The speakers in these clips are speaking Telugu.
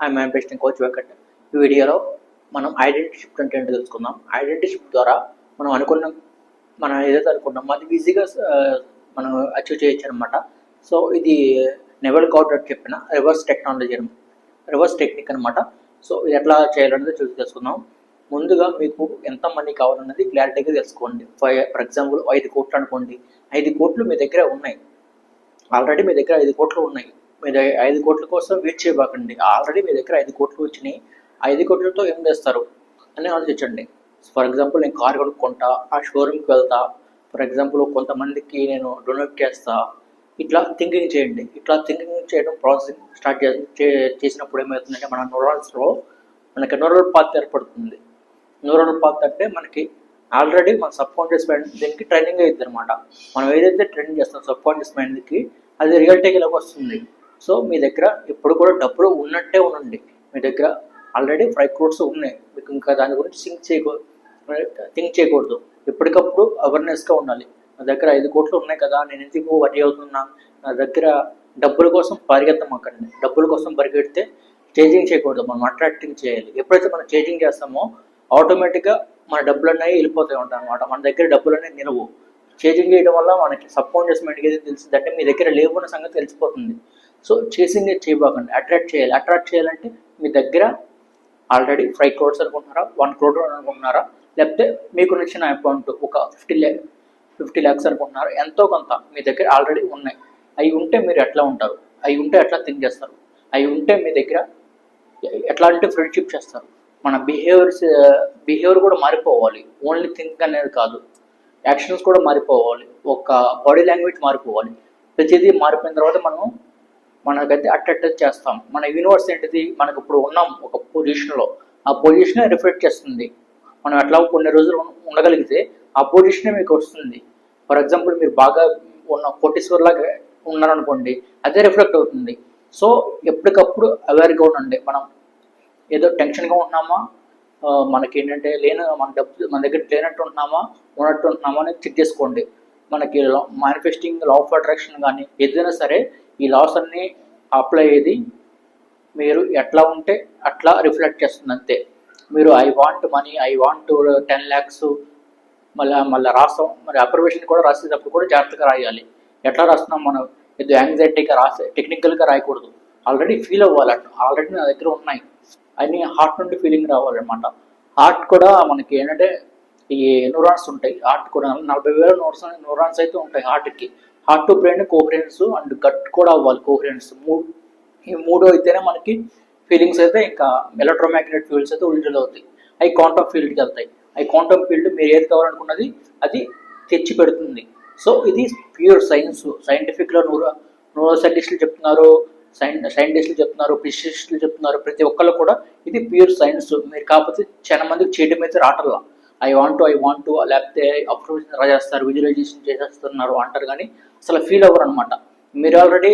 I manifesting coach Venkat. ఈ వీడియోలో మనం ఐడెంటిటీ షిఫ్ట్ అంటే ఏంటో తెలుసుకుందాం. ఐడెంటిటీ షిఫ్ట్ ద్వారా మనం ఏదైతే అనుకున్నామో అది ఈజీగా మనం అచీవ్ చేయొచ్చు అనమాట. సో ఇది నెవెల్ గౌడర్ చెప్పిన రివర్స్ టెక్నిక్ అనమాట. సో ఇది ఎట్లా చేయాలనేది తెలుసుకుందాం. ముందుగా మీకు ఎంత మనీ కావాలన్నది క్లారిటీగా తెలుసుకోండి. ఫర్ ఎగ్జాంపుల్ 5 కోట్లు అనుకోండి. 5 కోట్లు మీ దగ్గర ఉన్నాయి. ఆల్రెడీ మీ దగ్గర 5 కోట్లు ఉన్నాయి. మీ 5 కోట్ల కోసం వెయిట్ చేయబాకండి. ఆల్రెడీ మీ దగ్గర 5 కోట్లు వచ్చినాయి. 5 కోట్లతో ఏం చేస్తారు అని ఆలోచించండి. ఫర్ ఎగ్జాంపుల్ నేను కార్ కొనుక్కుంటా, ఆ షోరూమ్కి వెళ్తా. ఫర్ ఎగ్జాంపుల్ కొంతమందికి నేను డొనేట్ చేస్తా. ఇట్లా థింకింగ్ చేయండి. ఇట్లా థింకింగ్ చేయడం ప్రాసెసింగ్ స్టార్ట్ చేసినప్పుడు ఏమవుతుందంటే మన న్యూరాన్స్లో మనకి న్యూరల్ పాత్ ఏర్పడుతుంది. న్యూరల్ పాత్ అంటే మనకి ఆల్రెడీ మన సబ్ కాన్షియస్ మైండ్ దీనికి ట్రైనింగ్ అవుతుంది అనమాట. మనం ఏదైతే ట్రైనింగ్ చేస్తాం సబ్ కాన్షియస్ మైండ్కి అది రియల్టీకి ఇలాగ వస్తుంది. సో మీ దగ్గర ఎప్పుడు కూడా డబ్బులు ఉన్నట్టే ఉండండి. మీ దగ్గర ఆల్రెడీ 5 crores ఉన్నాయి. మీకు ఇంకా దాని గురించి థింక్ చేయకూడదు. ఎప్పటికప్పుడు అవేర్నెస్గా ఉండాలి. నా దగ్గర 5 కోట్లు ఉన్నాయి కదా, నేను ఎందుకు వరి అవుతున్నా, నా దగ్గర డబ్బుల కోసం పరిగెత్తమాకండి. డబ్బుల కోసం పరిగెడితే చేంజింగ్ చేయకూడదు, మనం అట్రాక్టింగ్ చేయాలి. ఎప్పుడైతే మనం చేంజింగ్ చేస్తామో ఆటోమేటిక్గా మన డబ్బులు అనేవి వెళ్ళిపోతూ ఉంటాయి అనమాట. మన దగ్గర డబ్బులు అనేవి నిలవు. చేంజింగ్ చేయడం వల్ల మనకి సబ్ కాన్షియస్ మైండ్కి ఏదైతే తెలిసిందంటే మీ దగ్గర లేవున్న సంగతి తెలిసిపోతుంది. సో చేసింగ్ చేయబాకండి, అట్రాక్ట్ చేయాలి. అట్రాక్ట్ చేయాలంటే మీ దగ్గర ఆల్రెడీ 5 crores అనుకుంటున్నారా, 1 crore అనుకుంటున్నారా, లేకపోతే మీకు నచ్చిన అమౌంట్ ఒక 50 lakhs అనుకుంటున్నారా, ఎంతో కొంత మీ దగ్గర ఆల్రెడీ ఉన్నాయి. అవి ఉంటే మీరు ఎట్లా ఉంటారు, అవి ఉంటే ఎట్లా థింక్ చేస్తారు, అవి ఉంటే మీ దగ్గర ఎట్లాంటి ఫ్రెండ్షిప్ చేస్తారు. మన బిహేవియర్ కూడా మారిపోవాలి. ఓన్లీ థింక్ అనేది కాదు, యాక్షన్స్ కూడా మారిపోవాలి. ఒక బాడీ లాంగ్వేజ్ మారిపోవాలి. ప్రతిదీ మారిపోయిన తర్వాత మనకైతే అట్రాక్ట్ చేస్తాం. మన యూనివర్స్ ఏంటిది, మనకు ఇప్పుడు ఉన్నాం ఒక పొజిషన్లో, ఆ పొజిషనే రిఫ్లెక్ట్ చేస్తుంది. మనం ఎట్లా కొన్ని రోజులు ఉండగలిగితే ఆ పొజిషనే మీకు వస్తుంది. ఫర్ ఎగ్జాంపుల్ మీరు బాగా ఉన్న కోటీశ్వర్లాగా ఉన్నారనుకోండి, అదే రిఫ్లెక్ట్ అవుతుంది. సో ఎప్పటికప్పుడు అవేర్గా ఉండండి. మనం ఏదో టెన్షన్గా ఉన్నామా, మనకి ఏంటంటే మన దగ్గర లేనట్టు ఉంటున్నామా, ఉన్నట్టు ఉంటున్నామా అనేది చెక్ చేసుకోండి. మనకి మేనిఫెస్టింగ్ లా ఆఫ్ అట్రాక్షన్ కానీ ఏదైనా సరే ఈ లాస్ అన్నీ అప్లై అయ్యేది మీరు ఎట్లా ఉంటే అట్లా రిఫ్లెక్ట్ చేస్తుంది అంతే. మీరు I want money, I want 10 lakhs మళ్ళీ రాస్తాం. మరి అప్రవేషన్ కూడా రాసేటప్పుడు కూడా జాగ్రత్తగా రాయాలి. ఎట్లా రాస్తున్నాం మనం, ఏదో యాంగ్జైటీగా టెక్నికల్గా రాయకూడదు. ఆల్రెడీ ఫీల్ అవ్వాలంట, ఆల్రెడీ నా దగ్గర ఉన్నాయి అని హార్ట్ నుండి ఫీలింగ్ రావాలన్నమాట. హార్ట్ కూడా మనకి ఏంటంటే ఈ న్యూరాన్స్ ఉంటాయి. హార్ట్ కూడా 40,000 న్యూరాన్స్ అయితే ఉంటాయి హార్ట్కి. Heart to brain coherence and gut కూడా అవ్వాలి కోహరెన్స్. ఈ మూడు అయితేనే మనకి ఫీలింగ్స్ అయితే ఇంకా ఎలక్ట్రోమాగ్నెటిక్ ఫీల్డ్స్ అయితే రిలీజ్ అవుతాయి. అవి క్వాంటమ్ ఫీల్డ్కి వెళ్తాయి. అవి క్వాంటమ్ ఫీల్డ్ మీరు ఏది కావాలనుకున్నది అది తెచ్చి పెడుతుంది. సో ఇది ప్యూర్ సైన్స్. సైంటిఫిక్లో న్యూరో సైంటిస్టులు చెప్తున్నారు, సైంటిస్టులు చెప్తున్నారు, ఫిజిసిస్టులు చెప్తున్నారు. ప్రతి ఒక్కళ్ళు కూడా ఇది ప్యూర్ సైన్స్. మీరు కాకపోతే చాలా మందికి చేయడం అయితే రావట్లా. ఐ వాంట్ లేకపోతే అప్రోచ్ రాజేస్తారు, విజువలైజేషన్ చేసేస్తున్నారు అంటారు, కానీ అసలు ఫీల్ అవ్వరు అనమాట. మీరు ఆల్రెడీ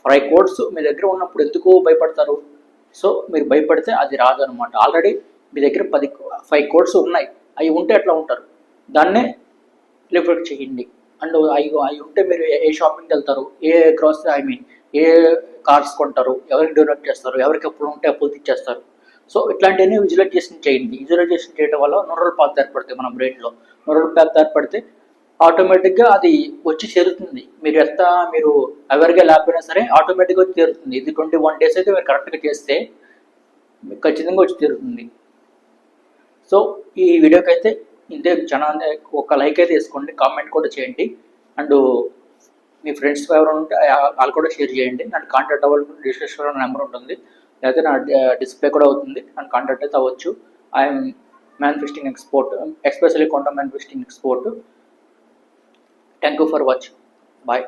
5 crores మీ దగ్గర ఉన్నప్పుడు ఎందుకు భయపడతారు? సో మీరు భయపడితే అది రాదు అనమాట. ఆల్రెడీ మీ దగ్గర 5 crores ఉన్నాయి. అవి ఉంటే ఎట్లా ఉంటారు, దాన్నే రిఫ్లెక్ట్ చేయండి. అండ్ అవి ఉంటే మీరు ఏ షాపింగ్కి వెళ్తారు, ఏ గ్రాసరీ ఏ కార్స్ కొంటారు, ఎవరికి డొనేట్ చేస్తారు, ఎవరికి అప్పులు ఉంటే అప్పులు తెచ్చేస్తారు. సో ఇట్లాంటివన్నీ విజువలైజేషన్ చేయండి. విజువలైజేషన్ చేయడం వల్ల న్యూరల్ పాత్ ఏర్పడతాయి మన బ్రెయిన్లో. న్యూరల్ పాత్ ఏర్పడితే ఆటోమేటిక్గా అది వచ్చి చేరుతుంది. మీరు అవేర్గా లేకపోయినా సరే ఆటోమేటిక్గా వచ్చి చేరుతుంది. ఇది 21 days అయితే మీరు కరెక్ట్గా చేస్తే మీకు ఖచ్చితంగా వచ్చి చేరుతుంది. సో ఈ వీడియోకి అయితే ఇంతే. ఒక లైక్ అయితే వేసుకోండి, కామెంట్ కూడా చేయండి. అండ్ మీ ఫ్రెండ్స్ ఎవరైనా ఉంటే వాళ్ళు కూడా షేర్ చేయండి. నన్ను కాంటాక్ట్ అవ్వాలనుకుంటే డిస్క్రిప్షన్లో నెంబర్ ఉంటుంది, లేకపోతే నా డిస్ప్లే కూడా అవుతుంది. నన్ను కాంటాక్ట్ అయితే అవ్వచ్చు. I'm manifesting export, especially quantum manifesting export. Thank you for watching. Bye.